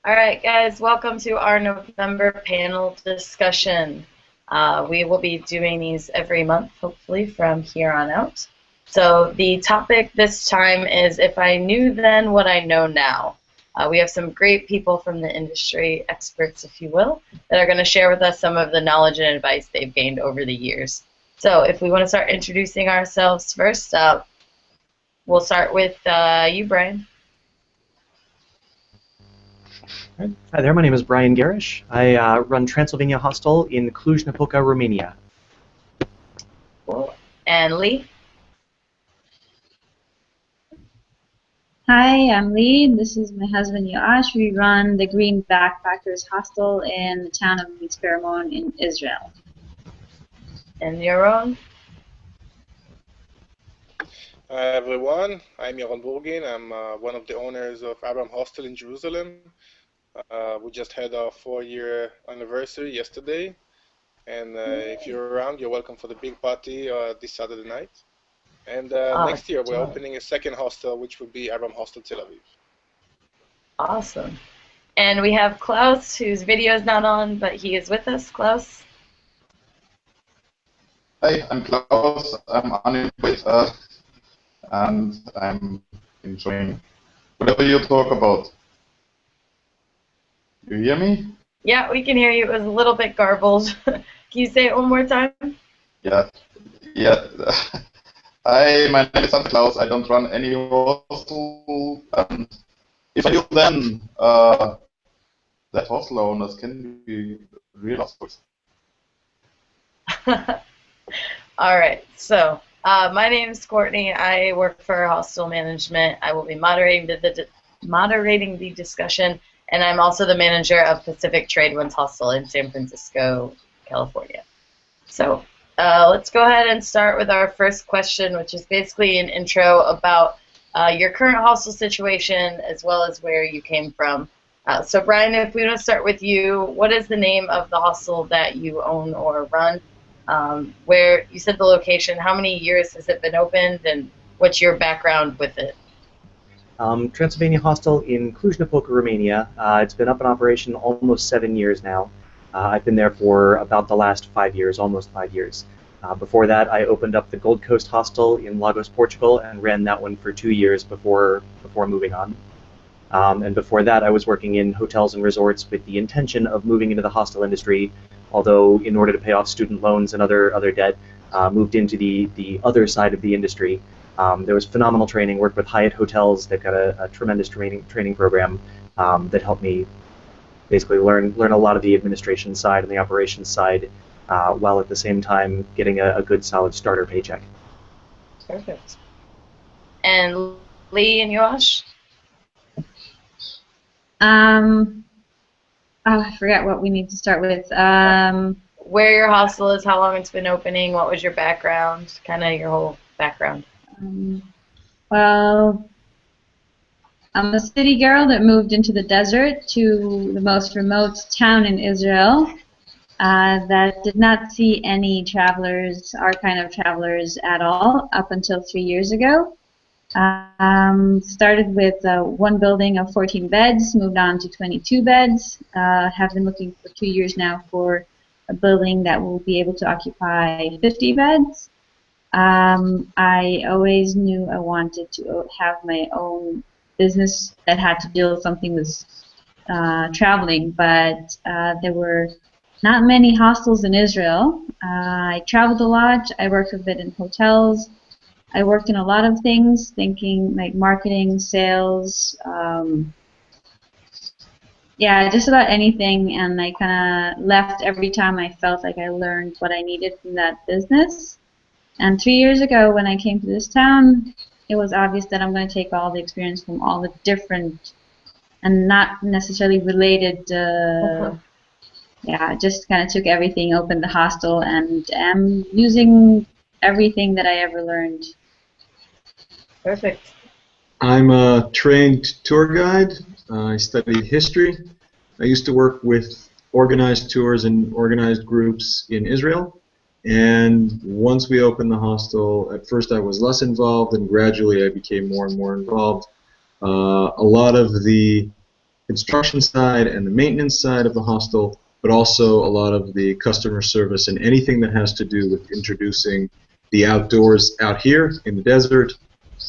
All right, guys, welcome to our November panel discussion. We will be doing these every month, hopefully, from here on out. So the topic this time is If I Knew Then What I Know Now. We have some great people from the industry, experts, if you will, that are going to share with us some of the knowledge and advice they've gained over the years. So if we want to start introducing ourselves first, we'll start with you, Brian. Hi there, my name is Brian Garish. I run Transylvania Hostel in Cluj-Napoca, Romania. Cool. And Lee? Hi, I'm Lee. This is my husband Yoash. We run the Green Backpackers Hostel in the town of Mitzperamon in Israel. And Yaron? Hi everyone, I'm Yaron Burgin. I'm one of the owners of Abraham Hostel in Jerusalem. We just had our 4-year anniversary yesterday, and if you're around, you're welcome for the big party this Saturday night. And next year we're opening a second hostel, which will be Abraham Hostel Tel Aviv. Awesome. And we have Klaus, whose video is not on, but he is with us. Klaus? Hi, I'm Klaus. I'm unemployed, and I'm enjoying whatever you talk about. You hear me? Yeah, we can hear you. It was a little bit garbled. Can you say it one more time? Yeah. Hi, my name is Klaus. I don't run any hostel. If I do, then that hostel owners can be real assholes. All right. So my name is Courtney. I work for Hostel Management. I will be moderating the discussion. And I'm also the manager of Pacific Trade Winds Hostel in San Francisco, California. So let's go ahead and start with our first question, which is basically an intro about your current hostel situation as well as where you came from. So Brian, if we want to start with you, what is the name of the hostel that you own or run? Where you said the location, how many years has it been opened, and what's your background with it? Transylvania Hostel in Cluj-Napoca, Romania. It's been up in operation almost 7 years now. I've been there for about the last 5 years, almost 5 years. Before that, I opened up the Gold Coast Hostel in Lagos, Portugal, and ran that one for 2 years before moving on. And before that, I was working in hotels and resorts with the intention of moving into the hostel industry, although in order to pay off student loans and other debt, moved into the other side of the industry. There was phenomenal training, worked with Hyatt Hotels. They've got a tremendous training program that helped me basically learn a lot of the administration side and the operations side, while at the same time getting a good solid starter paycheck. Perfect. And Lee and Yoash? I forgot what we need to start with. Where your hostel is, how long it's been opening, what was your background, kind of your whole background. Well, I'm a city girl that moved into the desert to the most remote town in Israel that did not see any travelers, our kind of travelers at all, up until 3 years ago. Started with one building of 14 beds, moved on to 22 beds. Have been looking for 2 years now for a building that will be able to occupy 50 beds. I always knew I wanted to have my own business that had to deal with something with traveling, but there were not many hostels in Israel. I traveled a lot. I worked a bit in hotels. I worked in a lot of things, thinking like marketing, sales, yeah, just about anything, and I kind of left every time I felt like I learned what I needed from that business. And 3 years ago, when I came to this town, it was obvious that I'm going to take all the experience from all the different and not necessarily related, yeah, just kind of took everything, opened the hostel, and am using everything that I ever learned. Perfect. I'm a trained tour guide. I studied history. I used to work with organized tours and organized groups in Israel. And once we opened the hostel, at first I was less involved, and gradually I became more and more involved. A lot of the construction side and the maintenance side of the hostel, but also a lot of the customer service and anything that has to do with introducing the outdoors out here in the desert,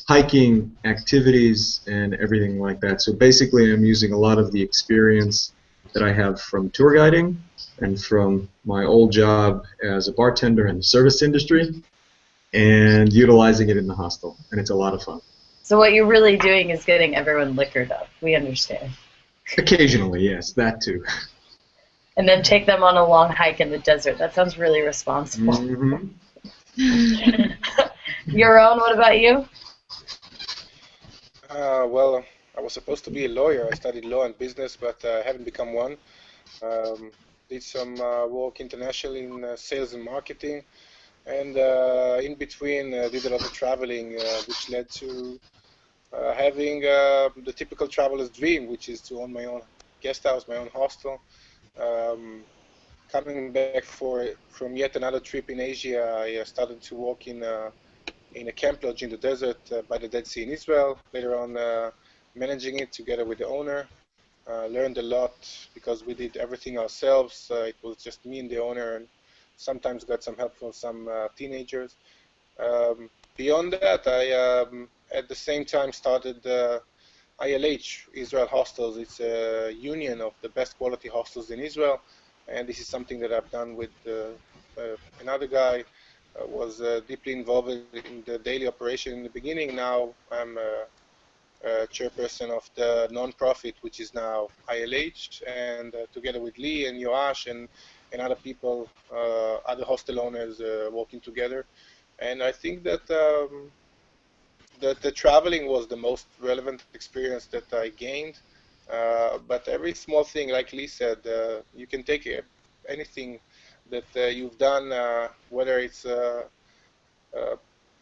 hiking, activities, and everything like that. So basically I'm using a lot of the experience that I have from tour guiding and from my old job as a bartender in the service industry and utilizing it in the hostel, and it's a lot of fun. So what you're really doing is getting everyone liquored up. We understand. Occasionally, yes, that too. And then take them on a long hike in the desert. That sounds really responsible. Mm-hmm. Yaron, what about you? Well, I was supposed to be a lawyer. I studied law and business, but I haven't become one. Did some work internationally in sales and marketing, and in between did a lot of traveling, which led to having the typical traveler's dream, which is to own my own guest house, my own hostel. Coming back from yet another trip in Asia, I started to work in a camp lodge in the desert by the Dead Sea in Israel. Later on, managing it together with the owner. Learned a lot because we did everything ourselves. It was just me and the owner, and sometimes got some help from some teenagers. Beyond that, I at the same time started ILH, Israel Hostels. It's a union of the best quality hostels in Israel, and this is something that I've done with another guy. Was deeply involved in the daily operation in the beginning. Now I'm chairperson of the non-profit, which is now ILH, and together with Lee and Yoash and other people, other hostel owners working together. And I think that the traveling was the most relevant experience that I gained. But every small thing, like Lee said, you can take anything that you've done, whether it's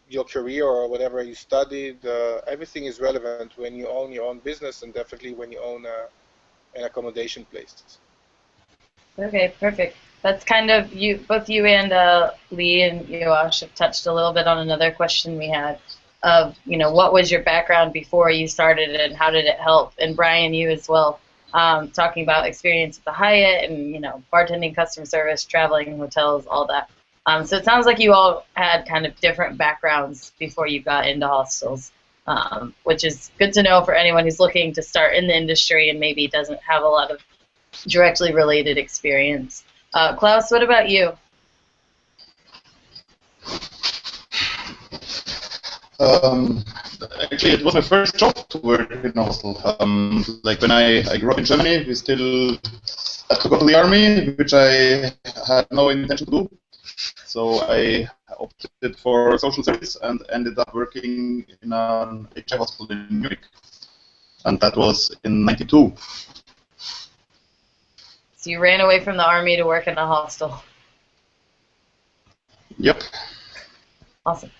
your career or whatever you studied, everything is relevant when you own your own business, and definitely when you own an accommodation place. Okay, perfect. That's kind of you. Both you and Lee and Yoash have touched a little bit on another question we had of, what was your background before you started and how did it help? And Brian, you as well, talking about experience at the Hyatt and, bartending, customer service, traveling, hotels, all that. So it sounds like you all had kind of different backgrounds before you got into hostels, which is good to know for anyone who's looking to start in the industry and maybe doesn't have a lot of directly related experience. Klaus, what about you? Actually, it was my first job to work in a hostel. Like when I grew up in Germany, we still had to go to the army, which I had no intention to do. So I opted for social service and ended up working in an HI hospital in Munich. And that was in '92. So you ran away from the army to work in a hostel. Yep. Awesome.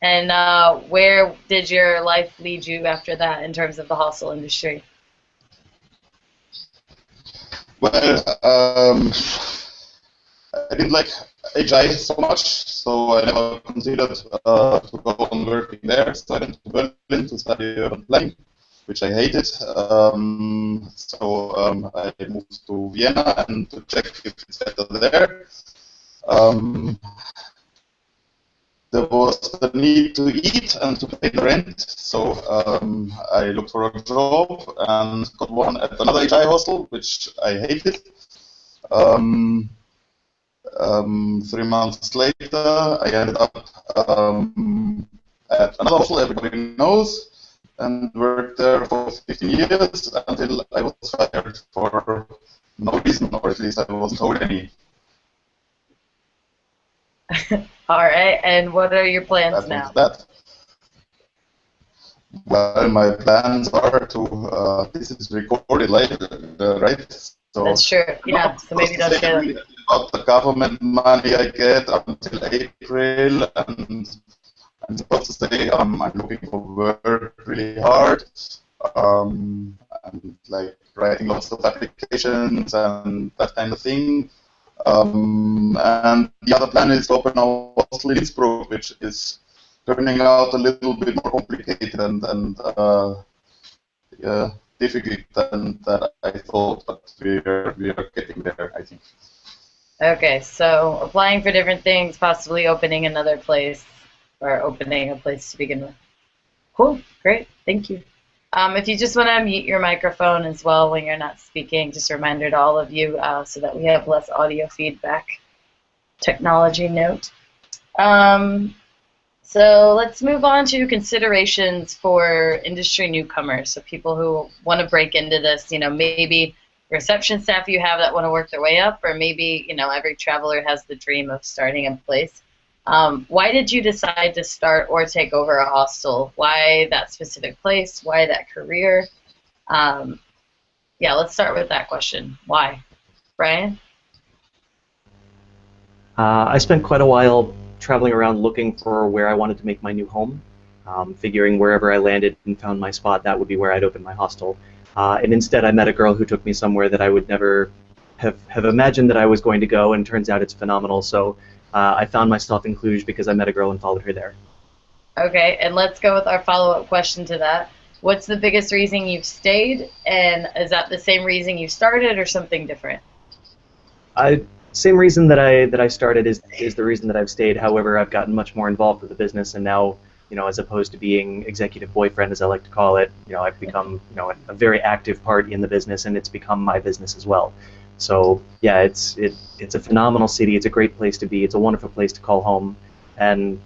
And where did your life lead you after that in terms of the hostel industry? Well, I didn't like HI so much, so I never considered to go on working there. So I went to Berlin to study urban planning, which I hated. So I moved to Vienna and to check if it's better there. There was the need to eat and to pay the rent, so I looked for a job and got one at another HI hostel, which I hated. 3 months later, I ended up at another hostel everybody knows, and worked there for 15 years until I was fired for no reason, or at least I wasn't told any. All right, and what are your plans now? Well, my plans are to, this is recorded later, right? So that's true, yeah, so maybe don't share that. About the government money I get until April, and I'm supposed to say I'm looking for work really hard. I'm like writing lots of applications and that kind of thing. And the other plan is to open a hostel in Innsbruck, which is turning out a little bit more complicated, and yeah, difficult than that I thought, but we are getting there, I think. Okay, so applying for different things, possibly opening another place, or opening a place to begin with. Cool, great, thank you. If you just want to mute your microphone as well when you're not speaking, just a reminder to all of you so that we have less audio feedback. Technology note. So let's move on to considerations for industry newcomers. So people who want to break into this, maybe reception staff you have that want to work their way up, or maybe, every traveler has the dream of starting a place. Why did you decide to start or take over a hostel? Why that specific place? Why that career? Yeah, let's start with that question. Why? Brian? I spent quite a while traveling around looking for where I wanted to make my new home, figuring wherever I landed and found my spot, that would be where I'd open my hostel. And instead, I met a girl who took me somewhere that I would never have imagined that I was going to go, and turns out it's phenomenal. So I found myself in Cluj because I met a girl and followed her there. Okay, and let's go with our follow-up question to that. What's the biggest reason you've stayed, and is that the same reason you started or something different? Same reason that I started is the reason that I've stayed. However, I've gotten much more involved with the business, and now, as opposed to being executive boyfriend, as I like to call it, I've become, a very active part in the business, and it's become my business as well. So yeah, it's a phenomenal city. It's a great place to be. It's a wonderful place to call home, and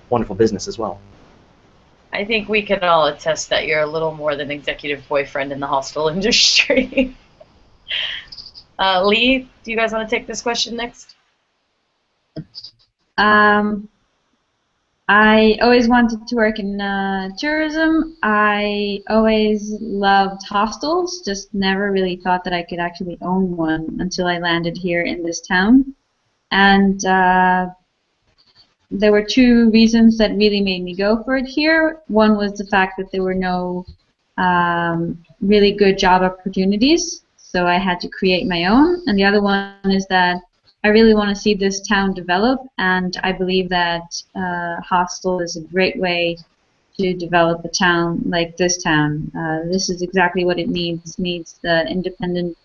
wonderful business as well. I think we can all attest that you're a little more than executive boyfriend in the hostel industry. Lee, do you guys want to take this question next? I always wanted to work in tourism. I always loved hostels, just never really thought that I could actually own one until I landed here in this town. And there were two reasons that really made me go for it here. One was the fact that there were no really good job opportunities, so I had to create my own. And the other one is that I really want to see this town develop, and I believe that hostel is a great way to develop a town like this town. This is exactly what it needs. It needs the independent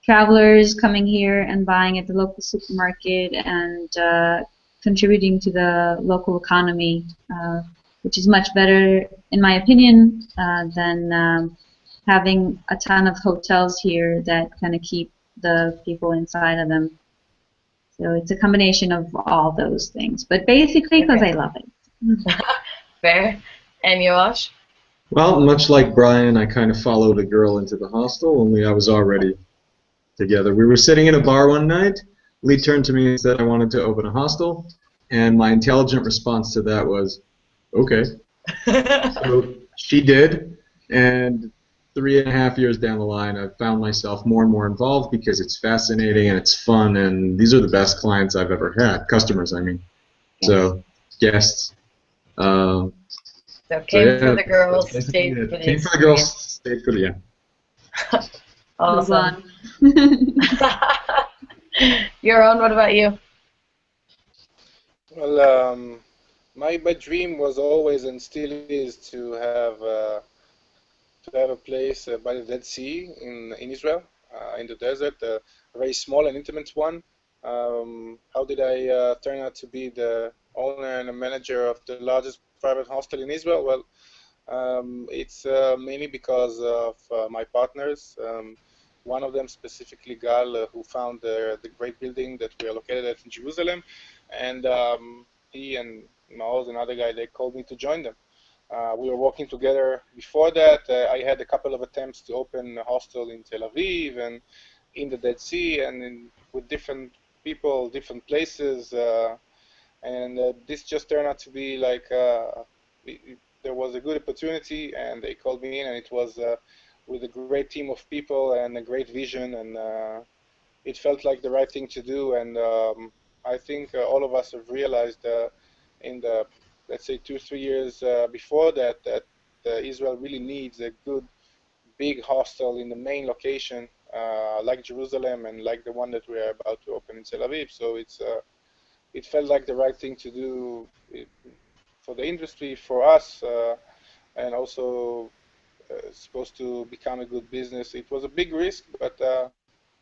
travelers coming here and buying at the local supermarket and contributing to the local economy, which is much better, in my opinion, than having a ton of hotels here that kind of keep the people inside of them. So it's a combination of all those things, but basically because I love it. Fair. And Yoash? Well, much like Brian, I kind of followed a girl into the hostel, only I was already together. We were sitting in a bar one night. Lee turned to me and said I wanted to open a hostel, and my intelligent response to that was, okay. So she did, and 3.5 years down the line, I've found myself more and more involved because it's fascinating and it's fun, and these are the best clients I've ever had, customers, I mean. So, guests. So came for the girls, stayed for the came for the girls, stayed for the yeah. Awesome. Yaron, what about you? Well, my dream was always and still is to have a place by the Dead Sea in Israel, in the desert, a very small and intimate one. How did I turn out to be the owner and a manager of the largest private hostel in Israel? Well, it's mainly because of my partners. One of them specifically, Gal, who found the great building that we are located at in Jerusalem, and he and Maoz, another guy, they called me to join them. We were working together before that. I had a couple of attempts to open a hostel in Tel Aviv and in the Dead Sea, and with different people, different places, and this just turned out to be like there was a good opportunity, and they called me in, and it was with a great team of people and a great vision, and it felt like the right thing to do. And I think all of us have realized in the, let's say, 2-3 years before that, that Israel really needs a good big hostel in the main location, like Jerusalem and like the one that we are about to open in Tel Aviv. So it felt like the right thing to do for the industry, for us, and also supposed to become a good business. It was a big risk, but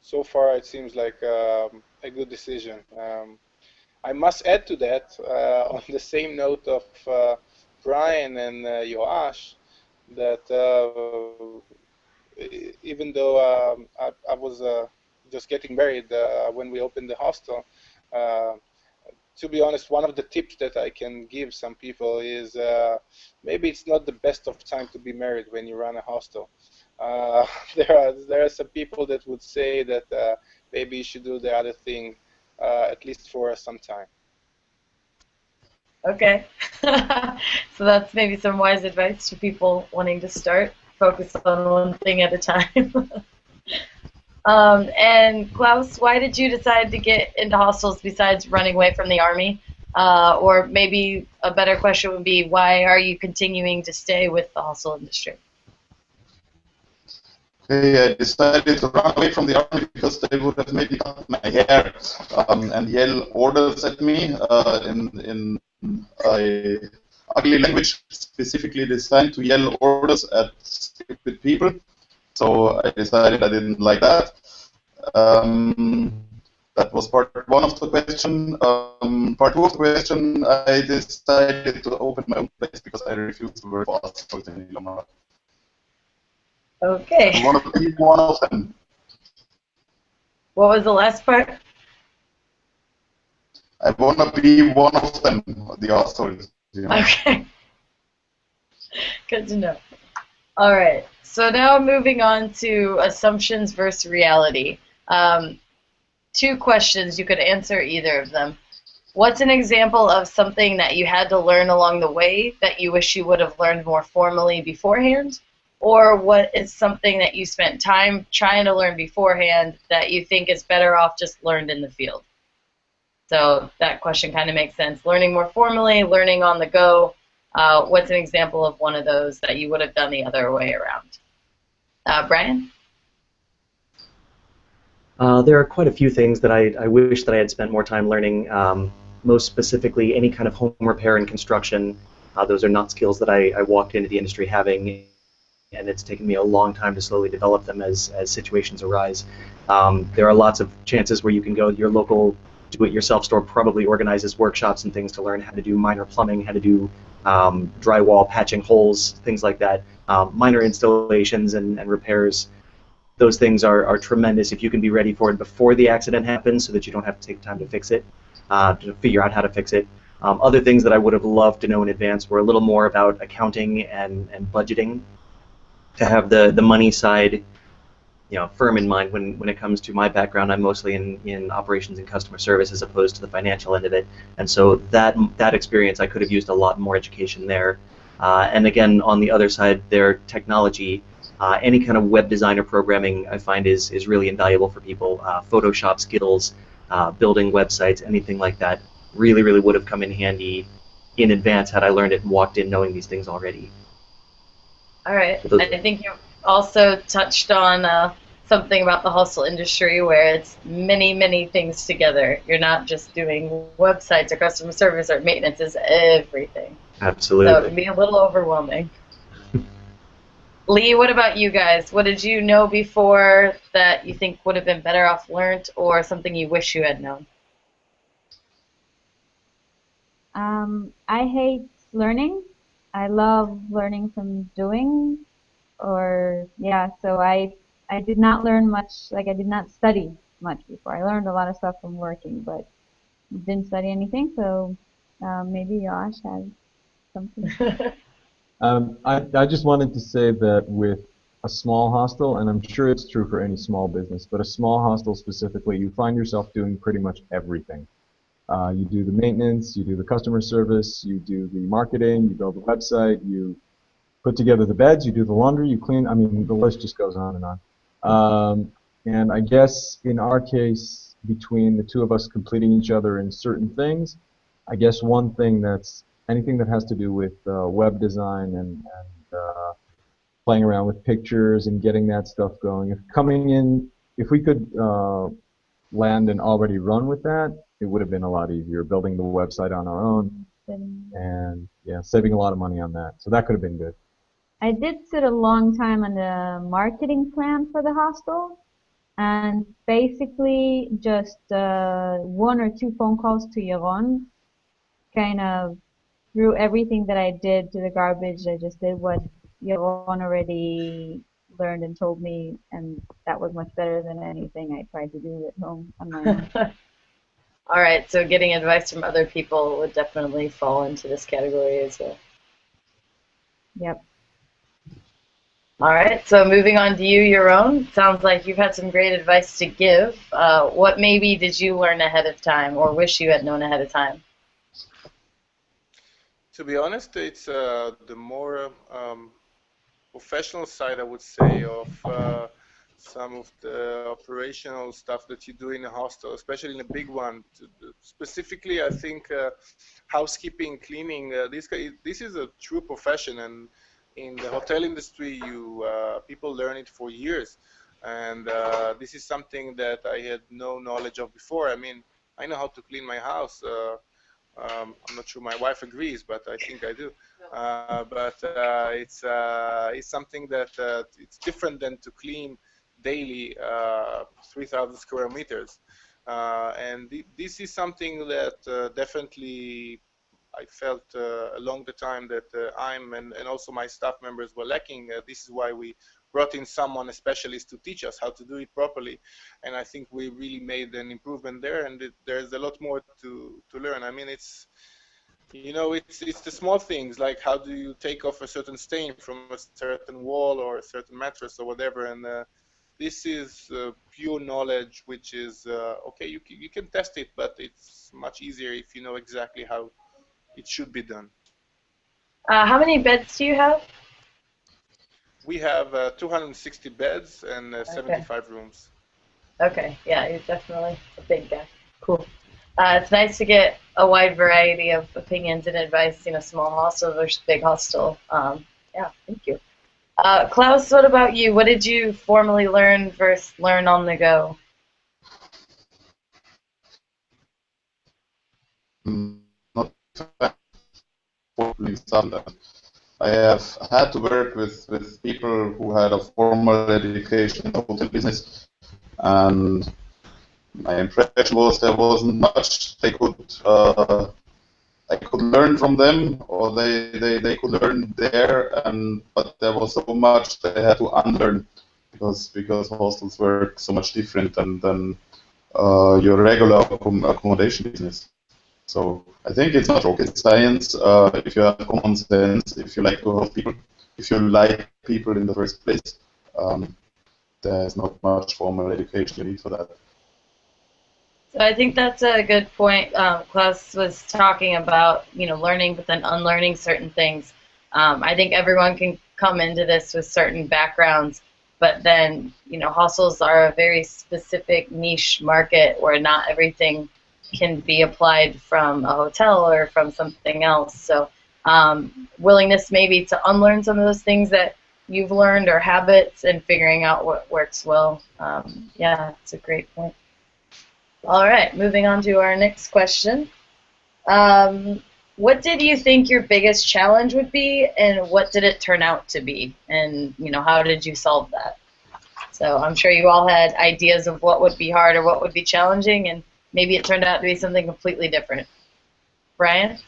so far it seems like a good decision. I must add to that, on the same note of Brian and Yoash, that even though I was just getting married when we opened the hostel, uh, to be honest, one of the tips that I can give some people is maybe it's not the best of time to be married when you run a hostel. There are some people that would say that maybe you should do the other thing at least for some time. Okay. So that's maybe some wise advice for people wanting to start. Focus on one thing at a time. And Klaus, why did you decide to get into hostels besides running away from the army? Or maybe a better question would be, why are you continuing to stay with the hostel industry? Okay, I decided to run away from the army because they would have maybe cut my hair and yell orders at me in a ugly language specifically designed to yell orders at stupid people. So I decided I didn't like that. That was part one of the question. Part two of the question, I decided to open my own place because I refused to work for us any longer. Okay. I want to be one of them. What was the last part? I want to be one of them, the authors. You know. Okay. Good to know. All right. So now moving on to assumptions versus reality. Two questions. You could answer either of them. What's an example of something that you had to learn along the way that you wish you would have learned more formally beforehand? Or what is something that you spent time trying to learn beforehand that you think is better off just learned in the field? So that question kind of makes sense. Learning more formally, learning on the go. What's an example of one of those that you would have done the other way around? Brian? There are quite a few things that I wish that I had spent more time learning. Most specifically, any kind of home repair and construction. Those are not skills that I walked into the industry having, and it's taken me a long time to slowly develop them as situations arise. There are lots of chances where you can go to your local do-it-yourself store, probably organizes workshops and things to learn how to do minor plumbing, how to do drywall, patching holes, things like that. Minor installations and repairs. Those things are tremendous if you can be ready for it before the accident happens so that you don't have to take time to fix it, to figure out how to fix it. Other things that I would have loved to know in advance were a little more about accounting and budgeting, to have the money side firm in mind when it comes to my background. I'm mostly in operations and customer service as opposed to the financial end of it, and so that experience I could have used a lot more education there. And again, on the other side, their technology, any kind of web design or programming I find is really invaluable for people. Photoshop skills, building websites, anything like that really would have come in handy in advance had I learned it and walked in knowing these things already. All right. I think you also touched on something about the hostel industry where it's many things together. You're not just doing websites or customer service or maintenance, it's everything. Absolutely. So it can be a little overwhelming. Lee, what about you guys? What did you know before that you think would have been better off learned, or something you wish you had known? I hate learning. I love learning from doing, so I did not learn much, I did not study much before. I learned a lot of stuff from working, but didn't study anything, so maybe Josh has something. I just wanted to say that with a small hostel, and I'm sure it's true for any small business, but a small hostel specifically, you find yourself doing pretty much everything. You do the maintenance, you do the customer service, you do the marketing, you build the website, you put together the beds, you do the laundry, you clean. I mean, the list just goes on and on. And I guess in our case, between the two of us completing each other in certain things, I guess one thing that's anything that has to do with web design and playing around with pictures and getting that stuff going. If we could land and already run with that, it would have been a lot easier building the website on our own and saving a lot of money on that. So that could have been good. I did sit a long time on the marketing plan for the hostel, and basically just one or two phone calls to Yaron kind of threw everything that I did to the garbage. I just did what Yaron already learned and told me, and that was much better than anything I tried to do at home on my own. All right, so getting advice from other people would definitely fall into this category as well. Yep. All right, so moving on to you, your own. Sounds like you've had some great advice to give. What maybe did you learn ahead of time or wish you had known ahead of time? To be honest, it's the more professional side, I would say, of some of the operational stuff that you do in a hostel, especially in a big one. Specifically, I think housekeeping, cleaning. This is a true profession, and in the hotel industry, people learn it for years. And this is something that I had no knowledge of before. I mean, I know how to clean my house. I'm not sure my wife agrees, but I think I do. It's something that it's different than to clean daily 3,000 square meters. And this is something that definitely I felt along the time that I'm and also my staff members were lacking. This is why we brought in someone, a specialist, to teach us how to do it properly. And I think we really made an improvement there, and there's a lot more to learn. I mean, it's the small things, like how do you take off a certain stain from a certain wall or a certain mattress or whatever. And this is pure knowledge, which is okay. You can test it, but it's much easier if you know exactly how it should be done. How many beds do you have? We have 260 beds and 75 rooms. Okay, yeah, you're definitely a big guy. Cool. It's nice to get a wide variety of opinions and advice, small hostel versus big hostel. Yeah, thank you. Klaus, what about you? What did you formally learn versus learn on the go? Not formally stuff. I have had to work with people who had a formal education in the hotel business, and my impression was there wasn't much I could learn from them, or they could learn there, but there was so much they had to unlearn because hostels work so much different than your regular accommodation business. So I think it's not rocket science if you have common sense, if you like to help people, if you like people in the first place. There's not much formal education you need for that. So I think that's a good point. Klaus was talking about, learning but then unlearning certain things. I think everyone can come into this with certain backgrounds, but then, hostels are a very specific niche market where not everything can be applied from a hotel or from something else. So willingness maybe to unlearn some of those things that you've learned or habits and figuring out what works well. Yeah, it's a great point. All right, moving on to our next question. What did you think your biggest challenge would be, and what did it turn out to be? And, how did you solve that? So I'm sure you all had ideas of what would be hard or what would be challenging, and maybe it turned out to be something completely different. Brian?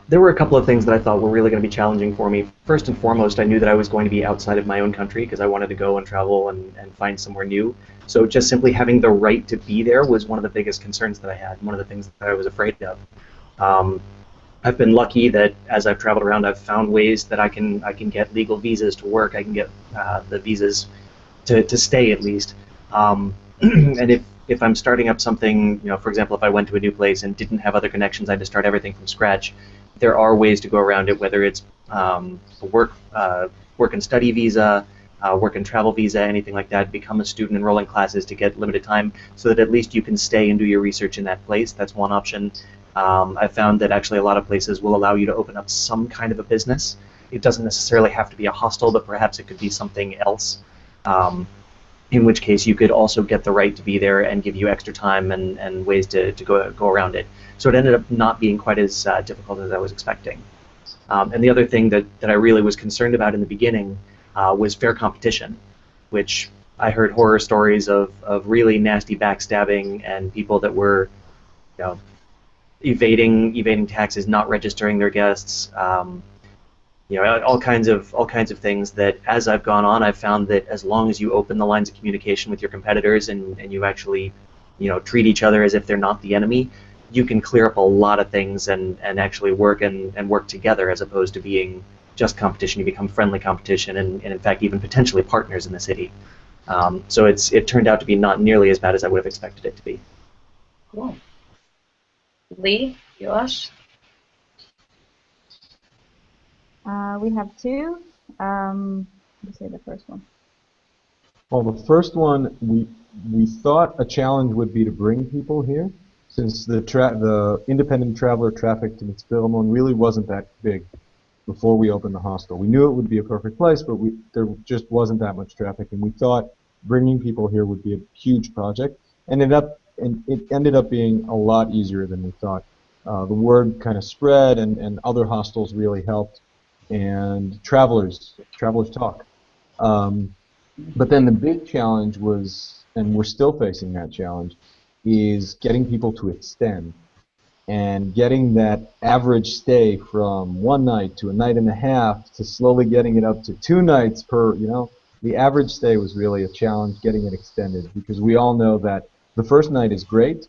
There were a couple of things that I thought were really going to be challenging for me. First and foremost, I knew that I was going to be outside of my own country because I wanted to go and travel and find somewhere new. So just simply having the right to be there was one of the biggest concerns that I had, one of the things that I was afraid of. I've been lucky that as I've traveled around, I've found ways that I can get legal visas to work. I can get the visas to stay at least. And if I'm starting up something, for example, if I went to a new place and didn't have other connections, I had to start everything from scratch. There are ways to go around it, whether it's a work and study visa, work and travel visa, anything like that. Become a student, enroll in classes to get limited time, so that at least you can stay and do your research in that place. That's one option. I've found that actually a lot of places will allow you to open up some kind of a business. It doesn't necessarily have to be a hostel, but perhaps it could be something else. In which case you could also get the right to be there and give you extra time and ways to go around it. So it ended up not being quite as difficult as I was expecting. And the other thing that I really was concerned about in the beginning was fair competition, which I heard horror stories of really nasty backstabbing and people that were, you know, evading taxes, not registering their guests, you know, all kinds of things that as I've gone on, I've found that as long as you open the lines of communication with your competitors and you actually, you know, treat each other as if they're not the enemy, you can clear up a lot of things and actually work and work together as opposed to being just competition. You become friendly competition and in fact even potentially partners in the city. So it turned out to be not nearly as bad as I would have expected it to be. Cool. Lee, Yoash? We have two. Let me say the first one. Well, the first one, we thought a challenge would be to bring people here, since the independent traveler traffic to Mitzvah really wasn't that big before we opened the hostel. We knew it would be a perfect place, but there just wasn't that much traffic, and we thought bringing people here would be a huge project. And it ended up being a lot easier than we thought. The word kind of spread, and other hostels really helped, and travelers talk. But then the big challenge was, and we're still facing that challenge, is getting people to extend and getting that average stay from one night to a night and a half to slowly getting it up to 2 nights per, you know. The average stay was really a challenge getting it extended because we all know that the first night is great,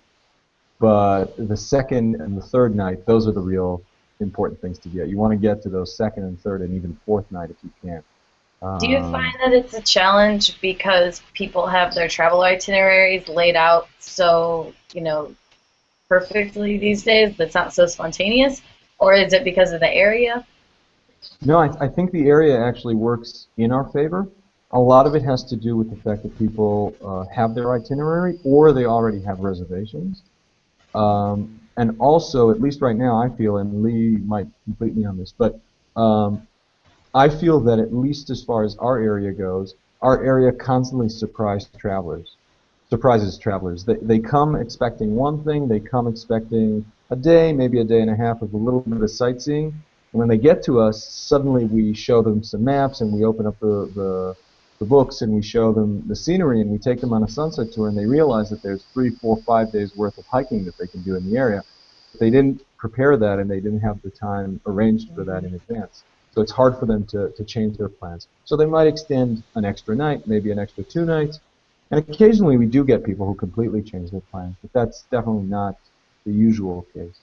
but the second and the third night, those are the real important things to get. You want to get to those second and third and even fourth night if you can. Do you find that it's a challenge because people have their travel itineraries laid out so, you know, perfectly these days that's not so spontaneous? Or is it because of the area? No, I think the area actually works in our favor. A lot of it has to do with the fact that people have their itinerary or they already have reservations. And also, at least right now, I feel, and Lee might complete me on this, but I feel that at least as far as our area goes, our area constantly surprises travelers. They come expecting one thing, they come expecting a day, maybe a day and a half of a little bit of sightseeing. And when they get to us, suddenly we show them some maps and we open up the books and we show them the scenery and we take them on a sunset tour and they realize that there's 3, 4, 5 days worth of hiking that they can do in the area. They didn't prepare that and they didn't have the time arranged for that in advance. So it's hard for them to change their plans. So they might extend an extra night, maybe an extra 2 nights. And occasionally we do get people who completely change their plans, but that's definitely not the usual case.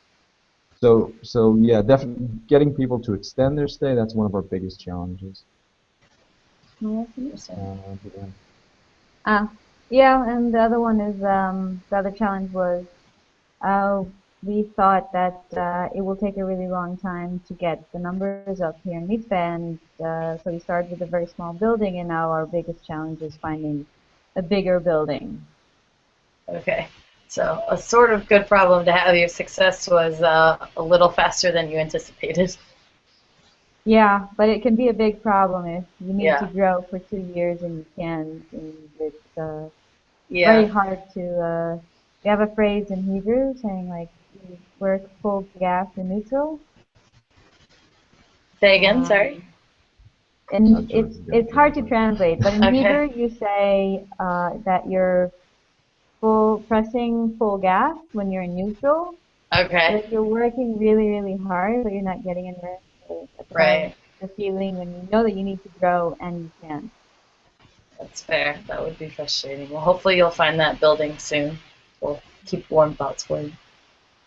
So yeah, definitely getting people to extend their stay, that's one of our biggest challenges. Yeah. Yeah, and the other one is the other challenge was uh, we thought that it will take a really long time to get the numbers up here in Mitzvah, and so we started with a very small building, and now our biggest challenge is finding a bigger building. Okay. So a sort of good problem to have. Your success was a little faster than you anticipated. Yeah, but it can be a big problem if you need to Yeah. grow for 2 years and you can't, and it's very Yeah. hard to. We have a phrase in Hebrew saying like you work full gas in neutral. Say again, sorry. Um, and Not sure if you it's got hard to that. translate, but in Okay. Hebrew you say that you're pressing full gas when you're in neutral. Okay. Like you're working really, really hard, but you're not getting anywhere. So that's kind of Right. the feeling when you know that you need to grow and you can't. That's fair. That would be frustrating. Well, hopefully you'll find that building soon. We'll keep warm thoughts for you.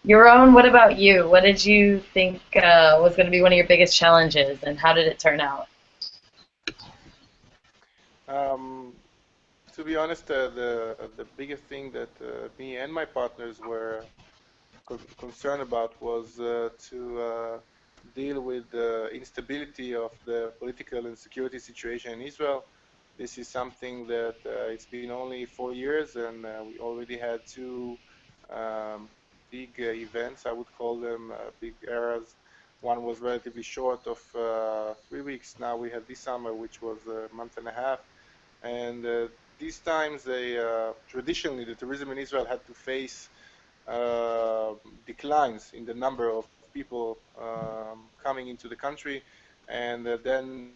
Yaron, what about you? What did you think was going to be one of your biggest challenges, and how did it turn out? Um, to be honest, the biggest thing that me and my partners were concerned about was to deal with the instability of the political and security situation in Israel. This is something that it's been only 4 years, and we already had two big events. I would call them big eras. One was relatively short of 3 weeks. Now we had this summer, which was a month and a half. And these times, they traditionally the tourism in Israel had to face declines in the number of people coming into the country, and then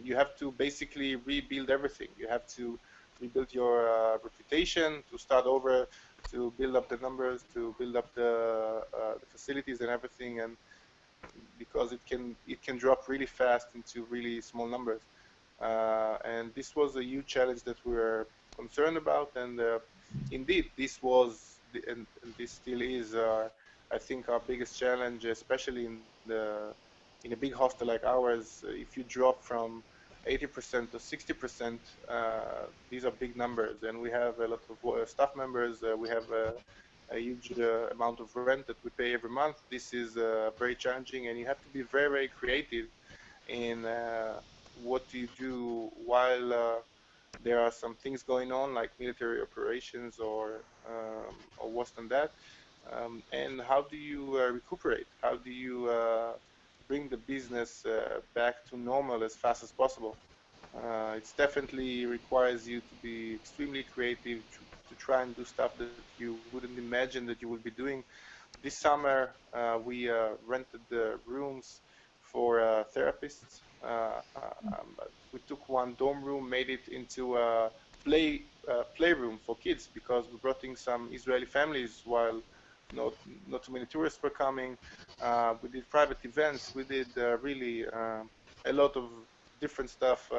you have to basically rebuild everything. You have to rebuild your reputation, to start over, to build up the numbers, to build up the facilities and everything, and because it can drop really fast into really small numbers. And this was a huge challenge that we were concerned about, and indeed this was and this still is I think our biggest challenge, especially in a big hostel like ours. If you drop from 80% to 60%, these are big numbers, and we have a lot of staff members. We have a huge amount of rent that we pay every month. This is very challenging, and you have to be very, very creative in what do you do while there are some things going on, like military operations or worse than that. And how do you recuperate? How do you bring the business back to normal as fast as possible? It's definitely requires you to be extremely creative, to try and do stuff that you wouldn't imagine that you will be doing. This summer, we rented the rooms for therapists. We took one dorm room, made it into a playroom for kids, because we brought in some Israeli families while not too many tourists were coming. We did private events. We did really a lot of different stuff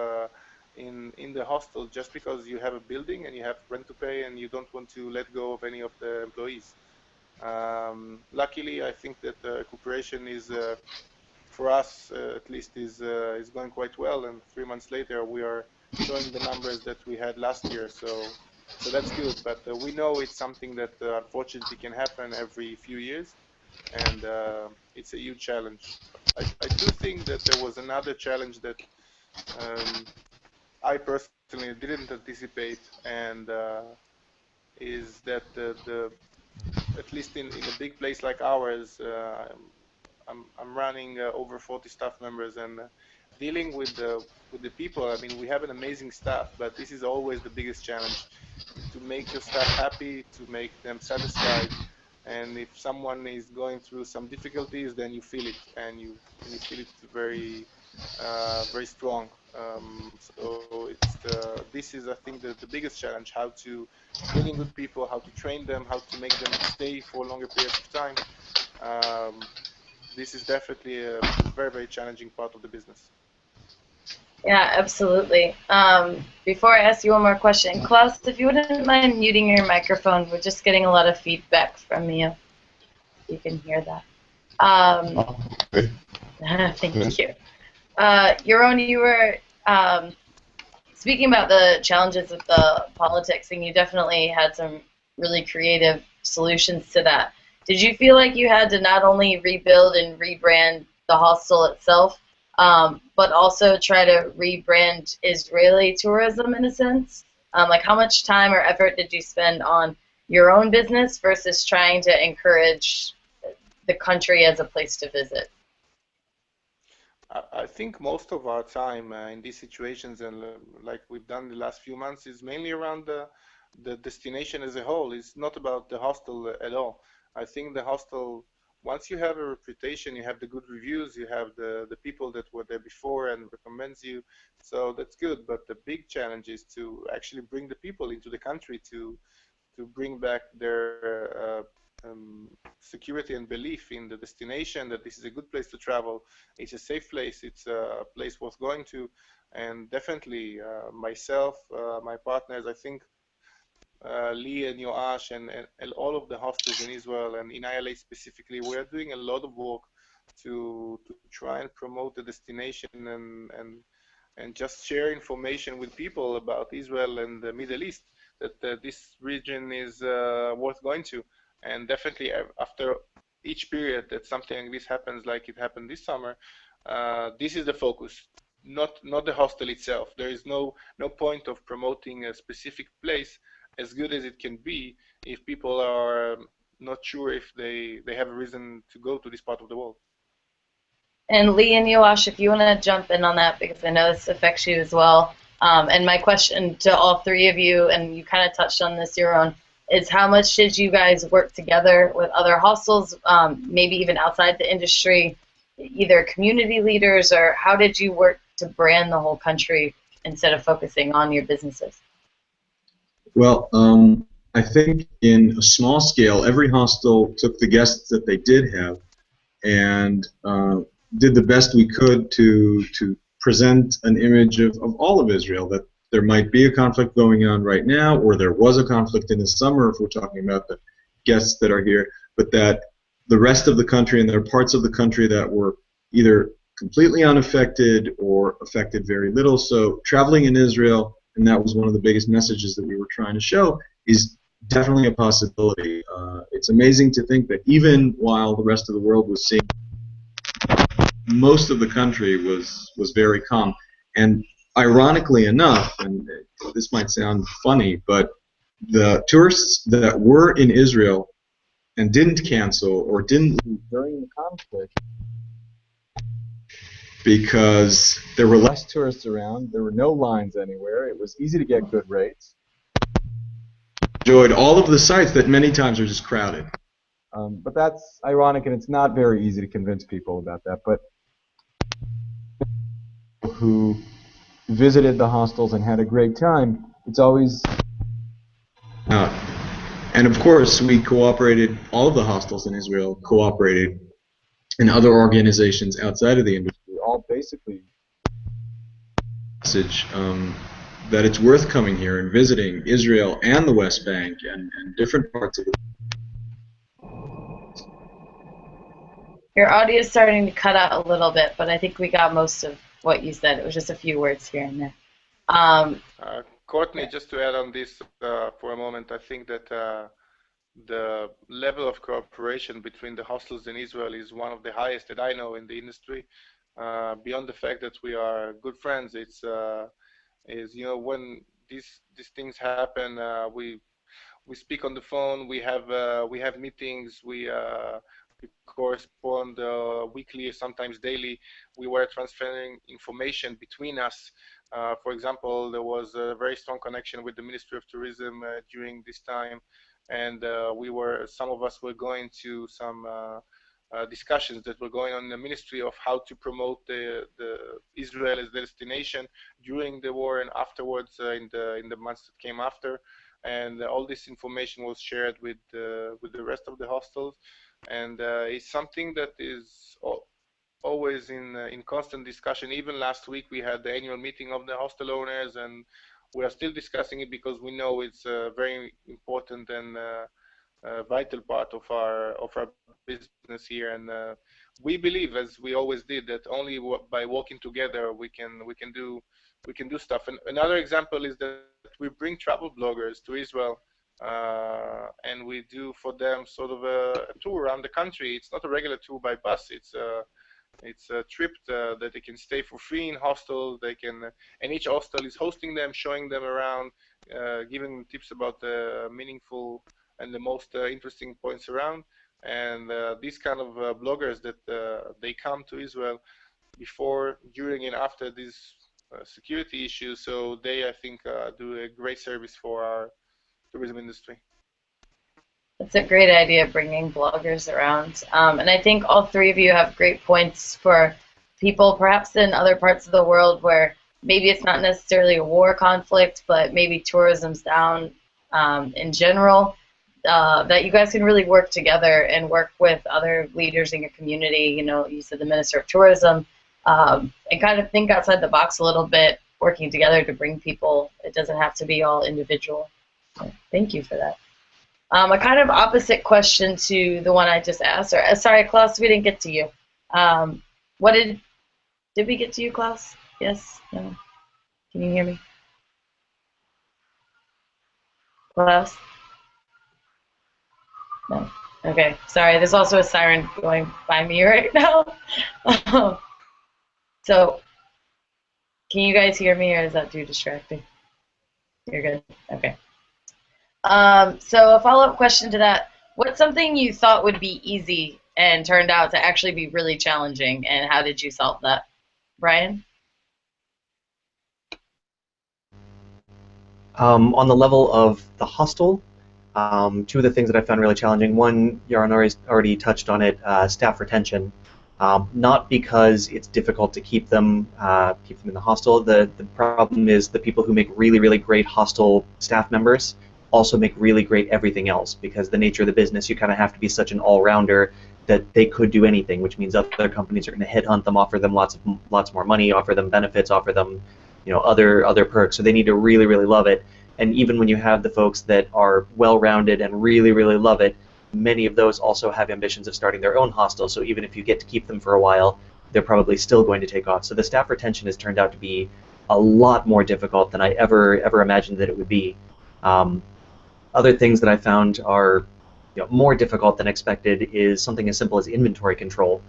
in the hostel, just because you have a building and you have rent to pay and you don't want to let go of any of the employees. Luckily, I think that cooperation is, for us at least, is going quite well. And 3 months later, we are showing the numbers that we had last year. So that's good. But we know it's something that unfortunately can happen every few years, and it's a huge challenge. I do think that there was another challenge that I personally didn't anticipate, and is that at least in a big place like ours, I'm running over 40 staff members, and dealing with the people. I mean, we have an amazing staff, but this is always the biggest challenge: to make your staff happy, to make them satisfied. And if someone is going through some difficulties, then you feel it, and you feel it very very strong. So this is, I think, the biggest challenge: how to bring in good people, how to train them, how to make them stay for longer periods of time. Um, this is definitely a very, very challenging part of the business. Yeah, absolutely. Before I ask you one more question, Klaus, if you wouldn't mind muting your microphone, we're just getting a lot of feedback from you. You can hear that. Okay. Thank you. Yaron, you were speaking about the challenges with the politics, and you definitely had some really creative solutions to that. Did you feel like you had to not only rebuild and rebrand the hostel itself, but also try to rebrand Israeli tourism in a sense? Like, how much time or effort did you spend on your own business versus trying to encourage the country as a place to visit? I think most of our time in these situations, and like we've done the last few months, is mainly around the destination as a whole. It's not about the hostel at all. I think the hostel, once you have a reputation, you have the good reviews, you have the people that were there before and recommends you, so that's good. But the big challenge is to actually bring the people into the country, to bring back their security and belief in the destination, that this is a good place to travel, it's a safe place, it's a place worth going to. And definitely myself, my partners, I think Lee and Yoash and all of the hostels in Israel and in ILA specifically, we are doing a lot of work to try and promote the destination, and just share information with people about Israel and the Middle East, that this region is worth going to. And definitely after each period that something like this happens, like it happened this summer, this is the focus, not the hostel itself. There is no point of promoting a specific place, as good as it can be, if people are not sure if they have a reason to go to this part of the world. And Lee and Yoash, if you want to jump in on that, because I know this affects you as well. And my question to all three of you, and you kind of touched on this, your own, is how much did you guys work together with other hostels, maybe even outside the industry, either community leaders, or how did you work to brand the whole country instead of focusing on your businesses? Well, I think in a small scale, every hostel took the guests that they did have and did the best we could to present an image of all of Israel, that there might be a conflict going on right now, or there was a conflict in the summer if we're talking about the guests that are here, but that the rest of the country, and there are parts of the country that were either completely unaffected or affected very little. So traveling in Israel, and that was one of the biggest messages that we were trying to show, is definitely a possibility. It's amazing to think that even while the rest of the world was seeing, most of the country was very calm. And ironically enough, and this might sound funny, but the tourists that were in Israel and didn't cancel or didn't leave during the conflict, because there were less tourists around, there were no lines anywhere, it was easy to get good rates, enjoyed all of the sites that many times are just crowded. But that's ironic, and it's not very easy to convince people about that. But who visited the hostels and had a great time, it's always and of course we cooperated, all of the hostels in Israel cooperated, and other organizations outside of the industry all basically message that it's worth coming here and visiting Israel and the West Bank and different parts of it. Your audio is starting to cut out a little bit, but I think we got most of what you said. It was just a few words here and there. Courtney, just to add on this for a moment, I think that the level of cooperation between the hostels in Israel is one of the highest that I know in the industry. Beyond the fact that we are good friends, it's when these things happen, we speak on the phone, we have meetings, we correspond weekly, sometimes daily. We were transferring information between us. For example, there was a very strong connection with the Ministry of Tourism during this time, and some of us were going to some discussions that were going on in the ministry of how to promote the Israel as a destination during the war and afterwards in the months that came after. And all this information was shared with the rest of the hostels, and it's something that is always in constant discussion. Even last week we had the annual meeting of the hostel owners, and we are still discussing it because we know it's a very important and vital part of our business here. And we believe, as we always did, that only by working together we can do stuff. And another example is that we bring travel bloggers to Israel, and we do for them sort of a tour around the country. It's not a regular tour by bus. It's a trip that they can stay for free in hostel. They can, and each hostel is hosting them, showing them around, giving them tips about the meaningful and the most interesting points around. And these kind of bloggers that they come to Israel before, during, and after these security issues. So they, I think, do a great service for our tourism industry. That's a great idea, bringing bloggers around. And I think all three of you have great points for people perhaps in other parts of the world where maybe it's not necessarily a war conflict, but maybe tourism's down in general, that you guys can really work together and work with other leaders in your community. You know, you said the Minister of Tourism, and kind of think outside the box a little bit, working together to bring people. It doesn't have to be all individual. So thank you for that. A kind of opposite question to the one I just asked. Or, sorry, Klaus, we didn't get to you. What did we get to you, Klaus? Yes? No? Can you hear me? Klaus? No. Okay, sorry. There's also a siren going by me right now. So, can you guys hear me, or is that too distracting? You're good? Okay. So a follow-up question to that, what's something you thought would be easy and turned out to actually be really challenging, and how did you solve that? Brian? On the level of the hostel, Two of the things that I found really challenging, one, Yaron already touched on it, staff retention. Not because it's difficult to keep them in the hostel. The problem is the people who make really, really great hostel staff members also make really great everything else, because the nature of the business, you kind of have to be such an all-rounder that they could do anything, which means other companies are going to headhunt them, offer them lots more money, offer them benefits, offer them, other perks. So they need to really, really love it. And even when you have the folks that are well-rounded and really, really love it, many of those also have ambitions of starting their own hostel. So even if you get to keep them for a while, they're probably still going to take off. So the staff retention has turned out to be a lot more difficult than I ever imagined that it would be. Um, Other things that I found are more difficult than expected is something as simple as inventory control.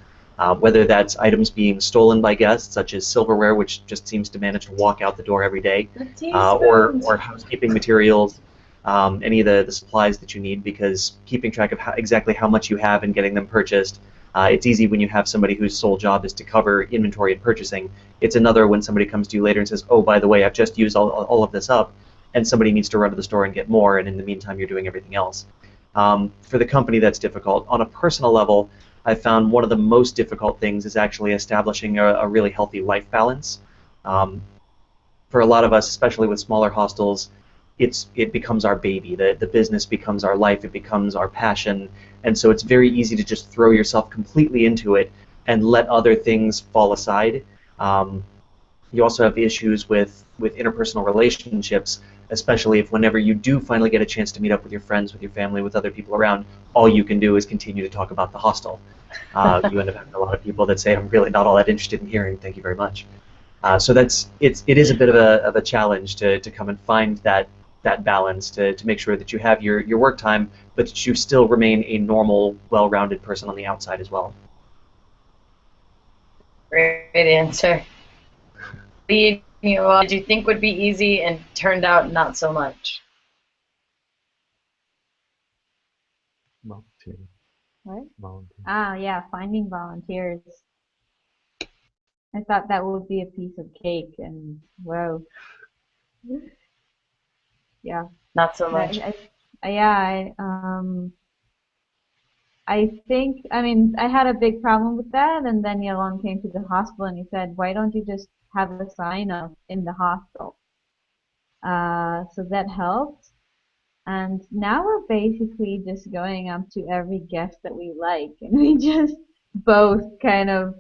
Whether that's items being stolen by guests, such as silverware, which just seems to manage to walk out the door every day, or housekeeping materials, any of the supplies that you need, because keeping track of exactly how much you have and getting them purchased, it's easy when you have somebody whose sole job is to cover inventory and purchasing. It's another when somebody comes to you later and says, oh, by the way, I've just used all of this up, and somebody needs to run to the store and get more, and in the meantime you're doing everything else. For the company, that's difficult. On a personal level, I found one of the most difficult things is actually establishing a really healthy life balance. Um, for a lot of us, especially with smaller hostels, it becomes our baby. The business becomes our life. It becomes our passion, and so it's very easy to just throw yourself completely into it and let other things fall aside. Um, you also have issues with interpersonal relationships, especially if whenever you do finally get a chance to meet up with your friends, with your family, with other people around, all you can do is continue to talk about the hostel. You end up having a lot of people that say, I'm really not all that interested in hearing, thank you very much. So it is a bit of a challenge to come and find that balance to make sure that you have your work time, but that you still remain a normal, well-rounded person on the outside as well. Great answer. What did you think would be easy and turned out not so much? Volunteer. What? Volunteer. Yeah, finding volunteers. I thought that would be a piece of cake, and whoa. Yeah. Not so much. Yeah, I think, I mean, I had a big problem with that, and then Yalon came to the hospital and he said, why don't you just have a sign up in the hostel? So that helped. And now we're basically just going up to every guest that we like, and we just both kind of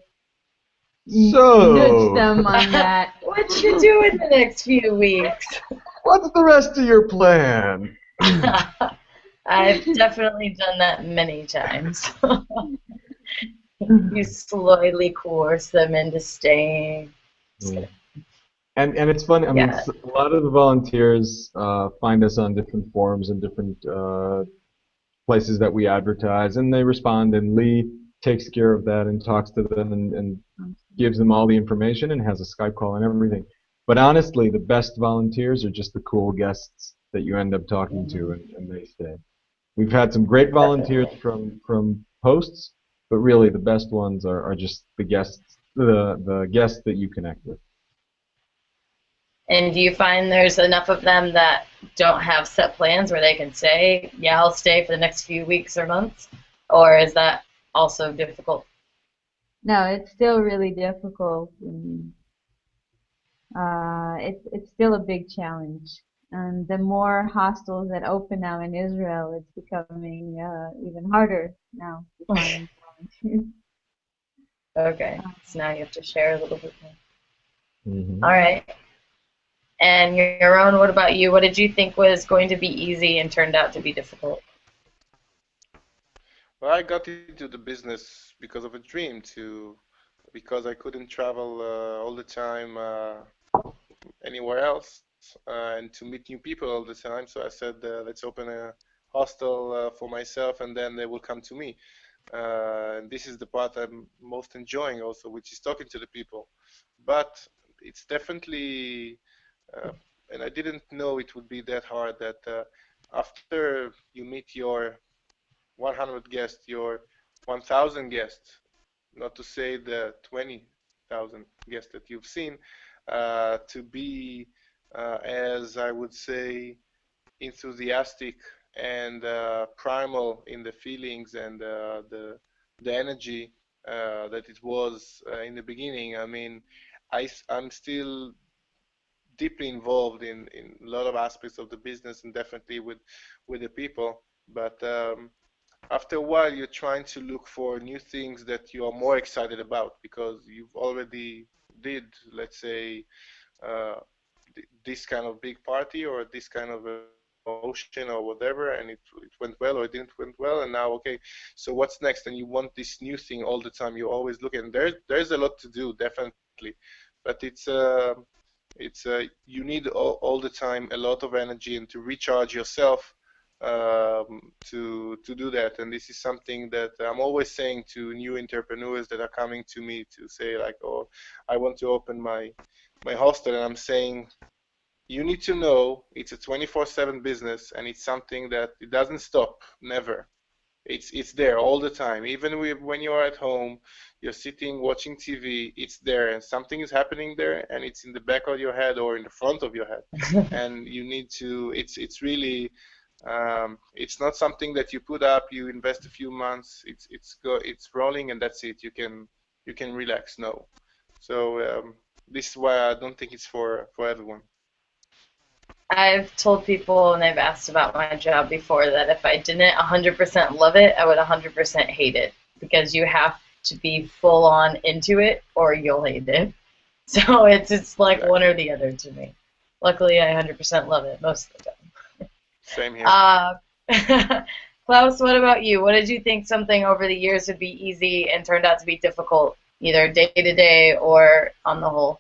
nudge them on that. What you do in the next few weeks? What's the rest of your plan? I've definitely done that many times. You slowly coerce them into staying. Yeah. And it's funny. I mean, Yeah. a lot of the volunteers find us on different forums and different places that we advertise, and they respond. And Lee takes care of that and talks to them and gives them all the information and has a Skype call and everything. But honestly, the best volunteers are just the cool guests that you end up talking to, and they stay. We've had some great volunteers from posts, but really the best ones are just the guests that you connect with. And do you find there's enough of them that don't have set plans where they can say, yeah, I'll stay for the next few weeks or months? Or is that also difficult? No, it's still really difficult. It's still a big challenge. And the more hostels that open now in Israel, it's becoming even harder now to find volunteers. Okay, so now you have to share a little bit more. Mm-hmm. All right. And your own, what about you? What did you think was going to be easy and turned out to be difficult? Well, I got into the business because of a dream because I couldn't travel all the time anywhere else and to meet new people all the time. So I said, let's open a hostel for myself, and then they will come to me. And this is the part I'm most enjoying also, which is talking to the people. But it's definitely, and I didn't know it would be that hard, that after you meet your 100 guests, your 1,000 guests, not to say the 20,000 guests that you've seen, to be, as I would say, enthusiastic and primal in the feelings and the energy that it was in the beginning. I mean, I'm still deeply involved in a lot of aspects of the business and definitely with the people. But after a while, you're trying to look for new things that you are more excited about because you've already did, let's say, uh, this kind of big party or this kind of promotion or whatever, and it went well or it didn't went well, and now okay, so what's next? And you want this new thing all the time. You're always looking. There's a lot to do, definitely, but it's you need all the time a lot of energy and to recharge yourself to do that. And this is something that I'm always saying to new entrepreneurs that are coming to me to say like, oh, I want to open my hostel, and I'm saying you need to know it's a 24/7 business and it's something that it doesn't stop, never. It's there all the time. Even when you're at home, you're sitting watching TV, it's there, and something is happening there, and it's in the back of your head or in the front of your head, and you need to. It's really. It's not something that you put up. You invest a few months. It's rolling, and that's it. You can relax. No. So this is why I don't think it's for everyone. I've told people, and they've asked about my job before, that if I didn't 100% love it, I would 100% hate it, because you have to be full on into it or you'll hate it. So it's like one or the other to me. Luckily, I 100% love it most of the time. Same here. Klaus, what about you? What did you think something over the years would be easy and turned out to be difficult, either day to day or on the whole?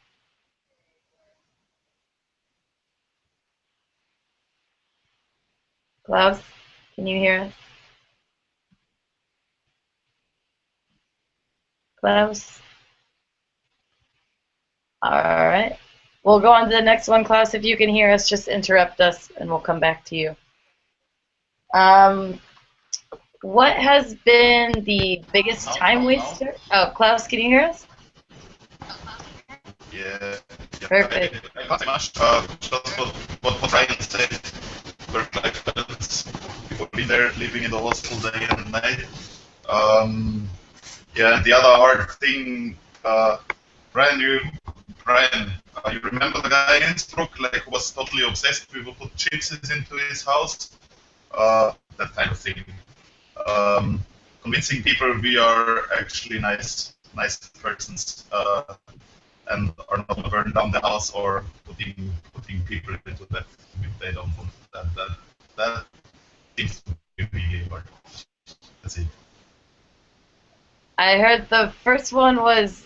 Klaus, can you hear us? Klaus? All right. We'll go on to the next one, Klaus. If you can hear us, just interrupt us and we'll come back to you. What has been the biggest time waster? Oh, Klaus, can you hear us? Yeah. Perfect. Not much. Just what Ryan said. Work-life balance. People be there, living in the hostel day and night. Yeah, and the other hard thing, Ryan, you remember the guy in Innsbruck, like, who was totally obsessed? We would put gypsies into his house. That kind of thing. Convincing people we are actually nice persons and are not going to burn down the house or putting people into that if they don't want that. That seems to be really hard. That's it. I heard the first one was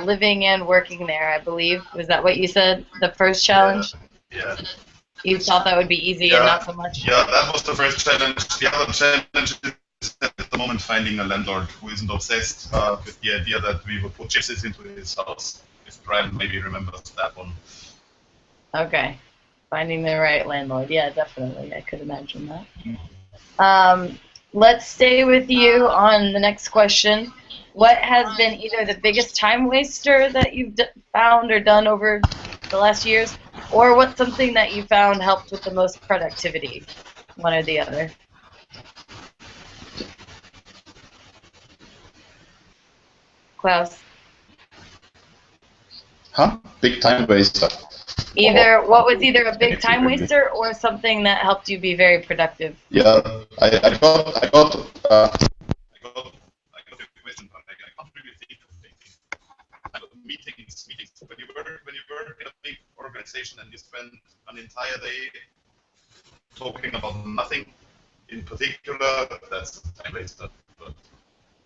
living and working there, I believe. Was that what you said? The first challenge? Yeah. You thought that would be easy and not so much? Yeah, that was the first challenge. The other challenge is at the moment finding a landlord who isn't obsessed with the idea that we would put gypsies into his house. If Brian maybe remembers that one. Okay. Finding the right landlord. Yeah, definitely. I could imagine that. Let's stay with you on the next question. What has been either the biggest time waster that you've found or done over the last years, or what's something that you found helped with the most productivity? One or the other. Klaus? Huh? Big time waster. What was either a big time waster or something that helped you be very productive? Yeah, I got a question, but I can't really think of anything. Meetings. When you work in a big organization and you spend an entire day talking about nothing in particular, that's a time waster. But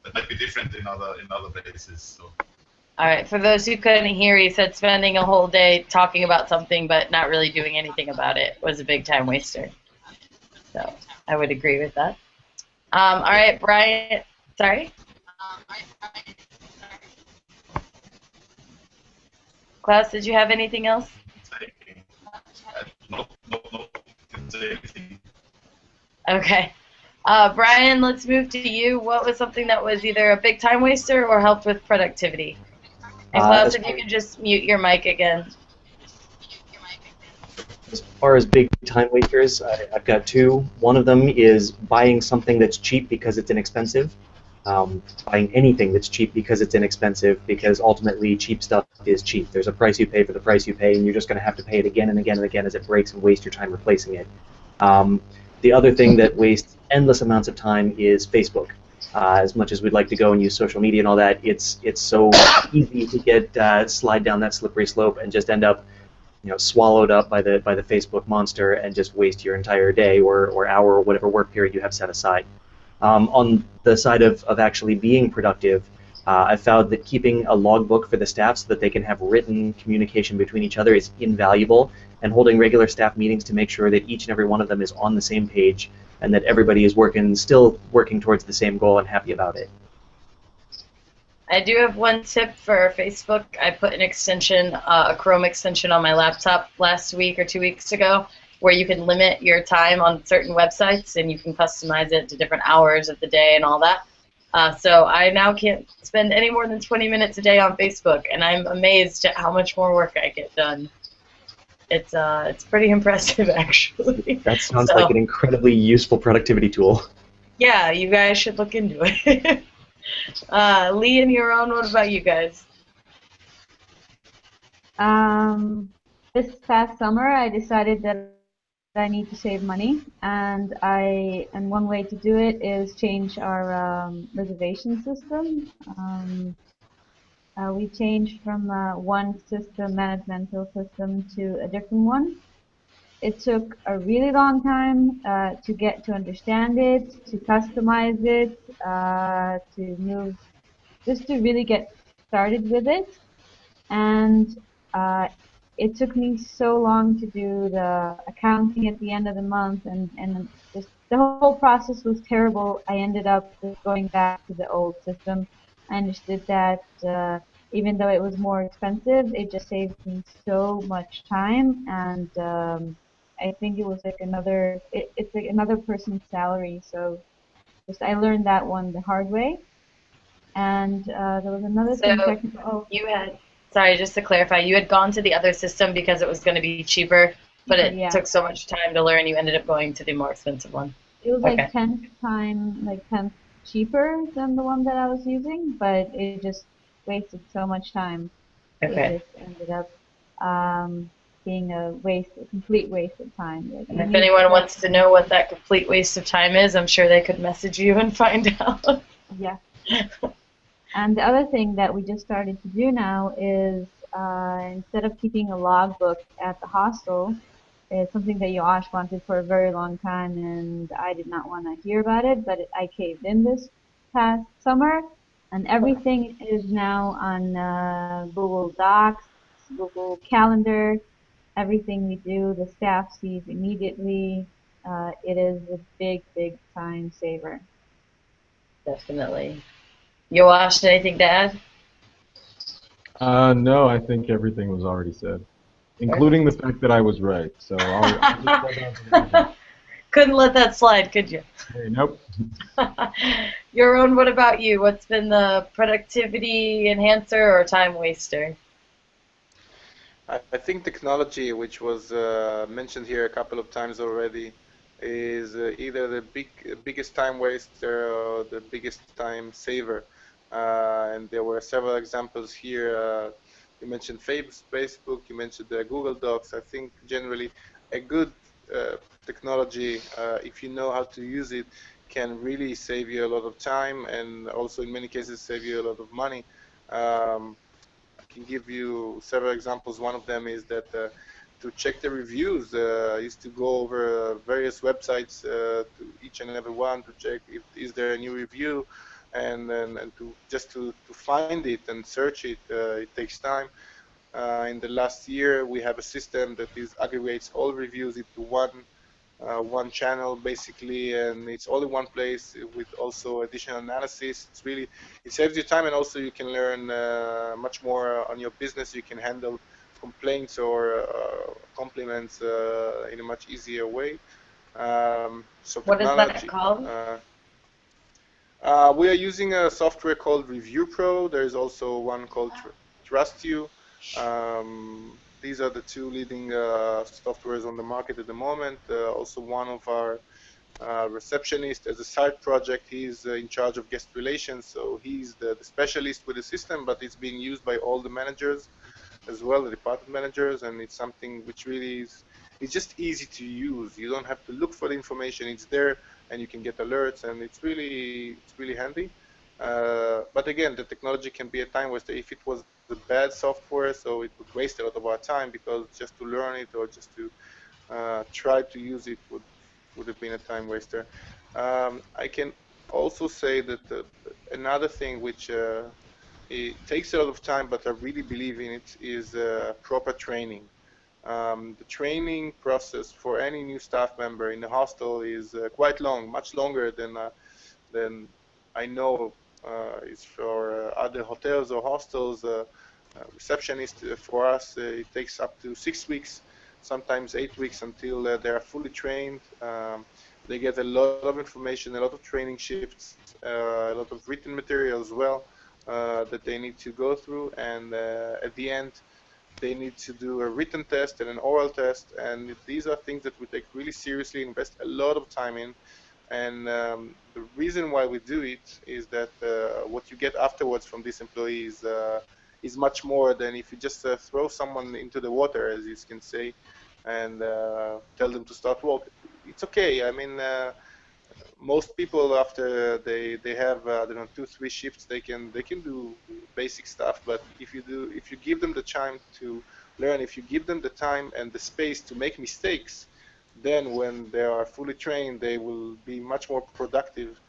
that might be different in other places. So. All right, for those who couldn't hear, he said spending a whole day talking about something but not really doing anything about it was a big time waster. So I would agree with that. All right, Brian. Sorry? Klaus, did you have anything else? No, didn't say anything. Okay. Brian, let's move to you. What was something that was either a big time waster or helped with productivity? And Klaus, if you can just mute your mic again. far as big time wasters, I've got two. One of them is buying something that's cheap because it's inexpensive. Buying anything that's cheap because it's inexpensive, because ultimately cheap stuff is cheap. There's a price you pay for the price you pay, and you're just going to have to pay it again and again and again as it breaks and waste your time replacing it. Um, the other thing that wastes endless amounts of time is Facebook. As much as we'd like to go and use social media and all that, it's so easy to get slide down that slippery slope and just end up, swallowed up by the Facebook monster and just waste your entire day or hour or whatever work period you have set aside. On the side of actually being productive, I've found that keeping a logbook for the staff so that they can have written communication between each other is invaluable, and holding regular staff meetings to make sure that each and every one of them is on the same page and that everybody is still working towards the same goal and happy about it. I do have one tip for Facebook. I put an extension, a Chrome extension on my laptop last week or 2 weeks ago, where you can limit your time on certain websites and you can customize it to different hours of the day and all that. So I now can't spend any more than 20 minutes a day on Facebook, and I'm amazed at how much more work I get done. It's pretty impressive, actually. That sounds like an incredibly useful productivity tool. Yeah, you guys should look into it. Lee and Yaron, what about you guys? This past summer, I decided that I need to save money, and one way to do it is change our reservation system. We changed from one system, managemental system, to a different one. It took a really long time to get to understand it, to customize it, to move, just to really get started with it. And uh, it took me so long to do the accounting at the end of the month, and just the whole process was terrible. I ended up just going back to the old system. I understood that even though it was more expensive, it just saved me so much time, and I think it was like it's like another person's salary. So just I learned that one the hard way. And there was another thing. So you had, sorry, just to clarify, you had gone to the other system because it was going to be cheaper, but it took so much time to learn, you ended up going to the more expensive one. It was like 10th cheaper than the one that I was using, but it just wasted so much time. Okay. It just ended up being a complete waste of time. Like, and if anyone wants to know what that complete waste of time is, I'm sure they could message you and find out. Yeah. And the other thing that we just started to do now is instead of keeping a logbook at the hostel, it's something that Yoash wanted for a very long time, and I did not want to hear about it, but I caved in this past summer, and everything is now on Google Docs, Google Calendar. Everything we do, the staff sees immediately. It is a big, big time saver. Definitely. Yoash, anything to add? No, I think everything was already said, including the fact that I was right. So I'll just hold on to that. Couldn't let that slide, could you? Hey, nope. Yaron, what about you? What's been the productivity enhancer or time waster? I think technology, which was mentioned here a couple of times already, is either the biggest time waster or the biggest time saver. And there were several examples here. You mentioned Facebook, you mentioned Google Docs. I think generally a good technology, if you know how to use it, can really save you a lot of time and also in many cases save you a lot of money. I can give you several examples. One of them is that to check the reviews, I used to go over various websites to each and every one to check if is there a new review, and to just to find it and search it. It takes time. In the last year, we have a system that aggregates all reviews into one channel basically, and it's all in one place with also additional analysis. It saves you time, and also you can learn much more on your business. You can handle complaints or compliments in a much easier way. So what is that called? We are using a software called Review Pro. There is also one called Trust You. these are the two leading softwares on the market at the moment. Also, one of our receptionist as a side project. He's in charge of guest relations, so he's the specialist with the system, but it's being used by all the managers as well, the department managers, and it's something which really is, it's just easy to use. You don't have to look for the information, it's there, and you can get alerts, and it's really handy. But again, the technology can be a time waster. If it was a bad software, so it would waste a lot of our time, because just to learn it or just to try to use it would have been a time waster. I can also say that another thing which it takes a lot of time, but I really believe in it, is proper training. The training process for any new staff member in the hostel is quite long, much longer than I know is for other hotels or hostels. Receptionist for us, it takes up to 6 weeks, sometimes 8 weeks until they are fully trained. They get a lot of information, a lot of training shifts, a lot of written material as well that they need to go through, and at the end they need to do a written test and an oral test, and these are things that we take really seriously, invest a lot of time in. And the reason why we do it is that what you get afterwards from these employees is much more than if you just throw someone into the water, as you can say, and tell them to start walk. It's okay. I mean, most people, after they have I don't know, 2-3 shifts, they can do basic stuff. But if you give them the time to learn, if you give them the time and the space to make mistakes, then when they are fully trained, they will be much more productive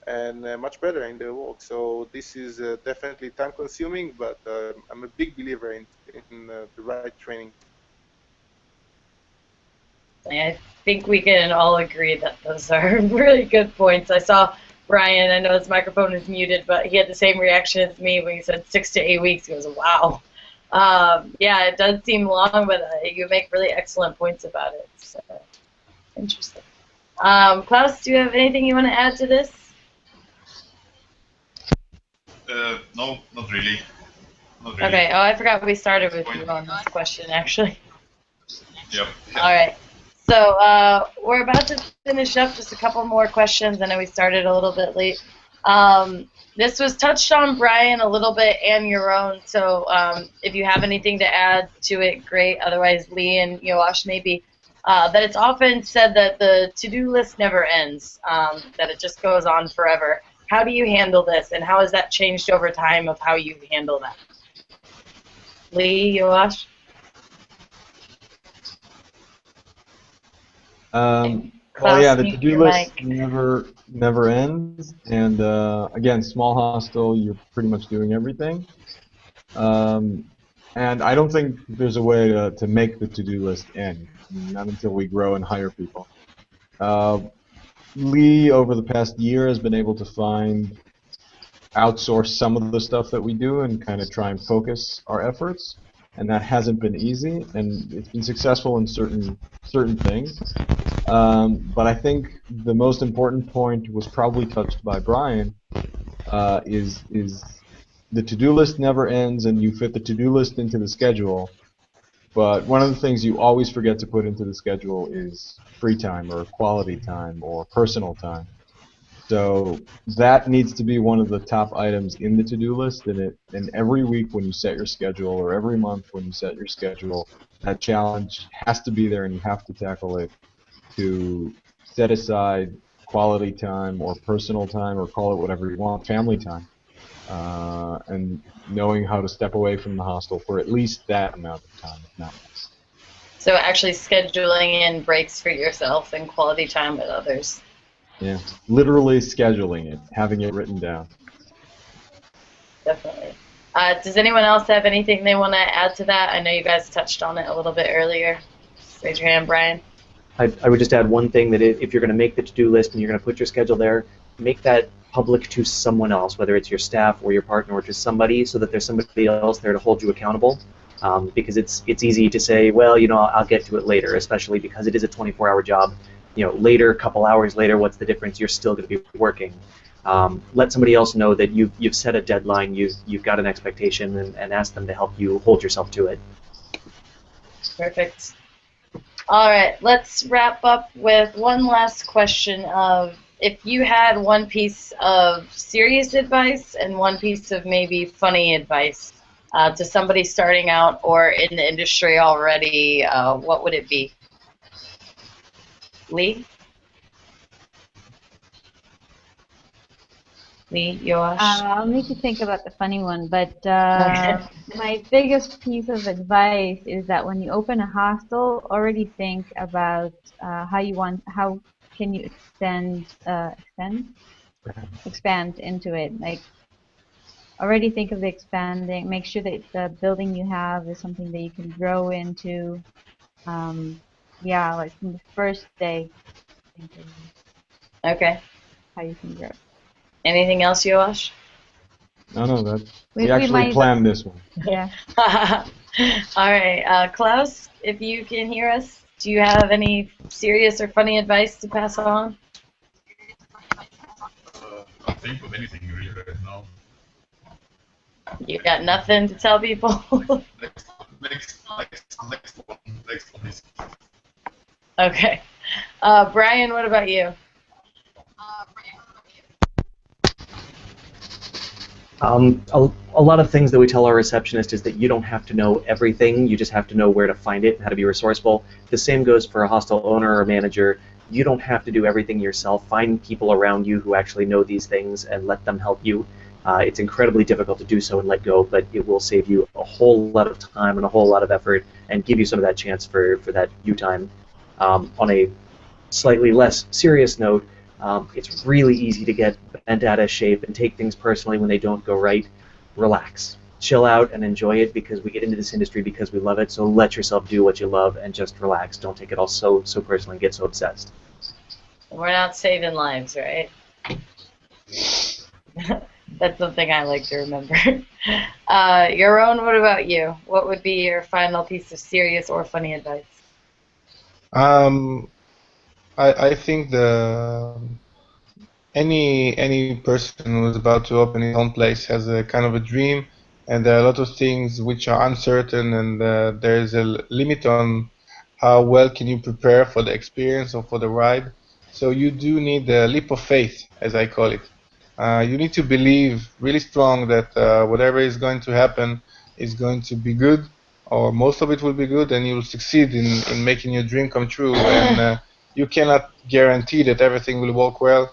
and much better in their work. So this is definitely time consuming, but I'm a big believer in the right training. I think we can all agree that those are really good points. I saw Brian, I know his microphone is muted, but he had the same reaction as me when he said 6 to 8 weeks. He goes, wow. Yeah, it does seem long, but you make really excellent points about it. So, interesting. Klaus, do you have anything you want to add to this? No, not really. Not really. Okay, oh, I forgot we started with you on this question, actually. Yep. All right. So we're about to finish up. Just a couple more questions. I know we started a little bit late. This was touched on, Brian, a little bit, and your own. So if you have anything to add to it, great. Otherwise, Lee and Yoash, maybe. That it's often said that the to-do list never ends, that it just goes on forever. How do you handle this, and how has that changed over time of how you handle that? Lee, Yoash? Well, yeah, the to-do list never ends, and again, small hostel, you're pretty much doing everything. And I don't think there's a way to make the to-do list end, not until we grow and hire people. Lee, over the past year, has been able to outsource some of the stuff that we do and kind of try and focus our efforts, and that hasn't been easy, and it's been successful in certain things. But I think the most important point was probably touched by Brian, is the to-do list never ends, and you fit the to-do list into the schedule. But one of the things you always forget to put into the schedule is free time or quality time or personal time. So that needs to be one of the top items in the to-do list, and every week when you set your schedule, or every month when you set your schedule, that challenge has to be there, and you have to tackle it to set aside quality time or personal time, or call it whatever you want, family time, and knowing how to step away from the hostel for at least that amount of time, if not less. So actually scheduling in breaks for yourself and quality time with others. Yeah, literally scheduling it, having it written down. Definitely. Does anyone else have anything they want to add to that? I know you guys touched on it a little bit earlier. Just raise your hand, Brian. I would just add one thing, that if you're going to make the to-do list and you're going to put your schedule there, make that public to someone else, whether it's your staff or your partner or just somebody, so that there's somebody else there to hold you accountable. Because it's easy to say, well, I'll get to it later, especially because it is a 24-hour job. Later, a couple hours later, what's the difference? You're still going to be working. Let somebody else know that you've set a deadline, you've got an expectation, and ask them to help you hold yourself to it. Perfect. All right, let's wrap up with one last question of if you had one piece of serious advice and one piece of maybe funny advice to somebody starting out or in the industry already, what would it be? Lee? Lee, Yoash? I'll need to think about the funny one, but Okay. my biggest piece of advice is that when you open a hostel, already think about how can you expand into it. Like already think of the expanding. Make sure that the building you have is something that you can grow into. Um, yeah, like from the first day, think of Okay. how you can grow. Anything else, Yoash? No, that we We actually might, planned this one. yeah. All right, Klaus, if you can hear us, do you have any serious or funny advice to pass on? Can't think of anything really right now. You got nothing to tell people? Next one is. Okay. Brian, what about you? A lot of things that we tell our receptionist is that you don't have to know everything, you just have to know where to find it and how to be resourceful. The same goes for a hostel owner or manager. You don't have to do everything yourself. Find people around you who actually know these things and let them help you. It's incredibly difficult to do so and let go, but it will save you a whole lot of time and a whole lot of effort and give you some of that chance for that you time. On a slightly less serious note, it's really easy to get bent out of shape and take things personally when they don't go right. Relax. Chill out and enjoy it because we get into this industry because we love it, so let yourself do what you love and just relax. Don't take it all so personally and get so obsessed. We're not saving lives, right? That's something I like to remember. Yaron, what about you? What would be your final piece of serious or funny advice? I think any person who is about to open his own place has a kind of a dream, and there are a lot of things which are uncertain, and there is a limit on how well can you prepare for the experience or for the ride. So you do need a leap of faith, as I call it. You need to believe really strong that whatever is going to happen is going to be good, or most of it will be good, and you will succeed in making your dream come true. And you cannot guarantee that everything will work well.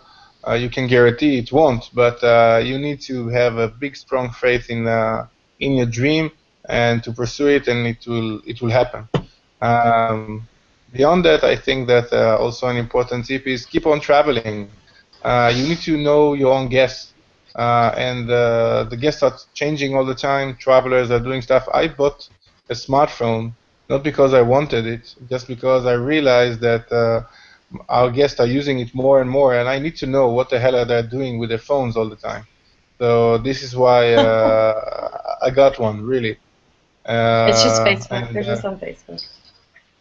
You can guarantee it won't, but you need to have a big, strong faith in your dream and to pursue it, and it will happen. Beyond that, I think that also an important tip is keep on traveling. You need to know your own guests, and the guests are changing all the time. Travelers are doing stuff. I bought a smartphone not because I wanted it, just because I realized that our guests are using it more and more, and I need to know what the hell are they doing with their phones all the time. So this is why I got one, really. It's just Facebook. And They're just on Facebook.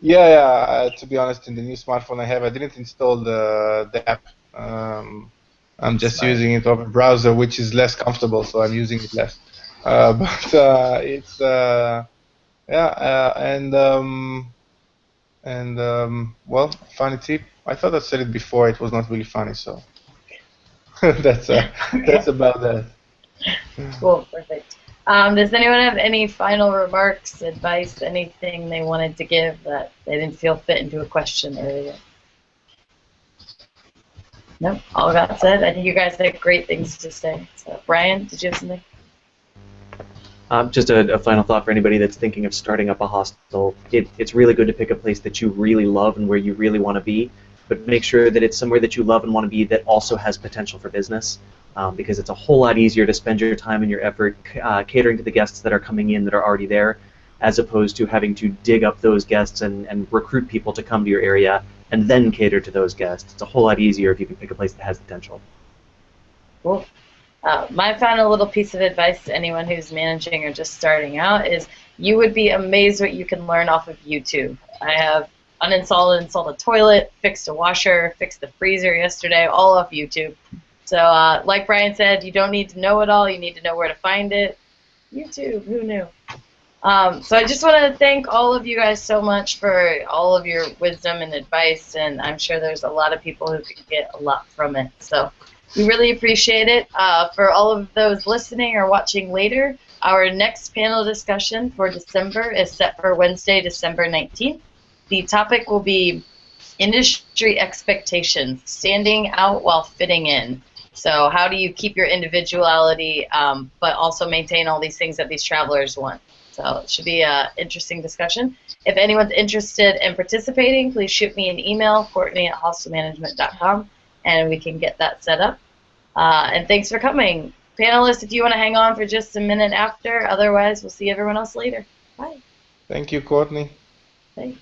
yeah. To be honest, in the new smartphone I have, I didn't install the app. I'm just Smart. using it over browser, which is less comfortable, so I'm using it less. But it's yeah, well, funny tip. I thought I said it before. It was not really funny, so that's about that. Cool, perfect. Does anyone have any final remarks, advice, anything they wanted to give that they didn't feel fit into a question earlier? Nope, all got said. I think you guys had great things to say. So, Brian, did you have something? Just a final thought for anybody that's thinking of starting up a hostel. It's really good to pick a place that you really love and where you really want to be, but make sure that it's somewhere that you love and want to be that also has potential for business, because it's a whole lot easier to spend your time and your effort catering to the guests that are coming in that are already there, as opposed to having to dig up those guests and recruit people to come to your area and then cater to those guests. It's a whole lot easier if you can pick a place that has potential. Cool. My final little piece of advice to anyone who's managing or just starting out is you would be amazed what you can learn off of YouTube. I have uninstalled and installed a toilet, fixed a washer, fixed the freezer yesterday, all off YouTube. So like Brian said, you don't need to know it all. You need to know where to find it. YouTube, who knew? So I just want to thank all of you guys so much for all of your wisdom and advice, and I'm sure there's a lot of people who could get a lot from it. So we really appreciate it. For all of those listening or watching later, our next panel discussion for December is set for Wednesday, December 19th. The topic will be industry expectations, standing out while fitting in. So how do you keep your individuality, but also maintain all these things that these travelers want? So it should be an interesting discussion. If anyone's interested in participating, please shoot me an email, Courtney@hostelmanagement.com, and we can get that set up. And thanks for coming. Panelists, if you want to hang on for just a minute after, otherwise we'll see everyone else later. Bye. Thank you, Courtney. Thanks.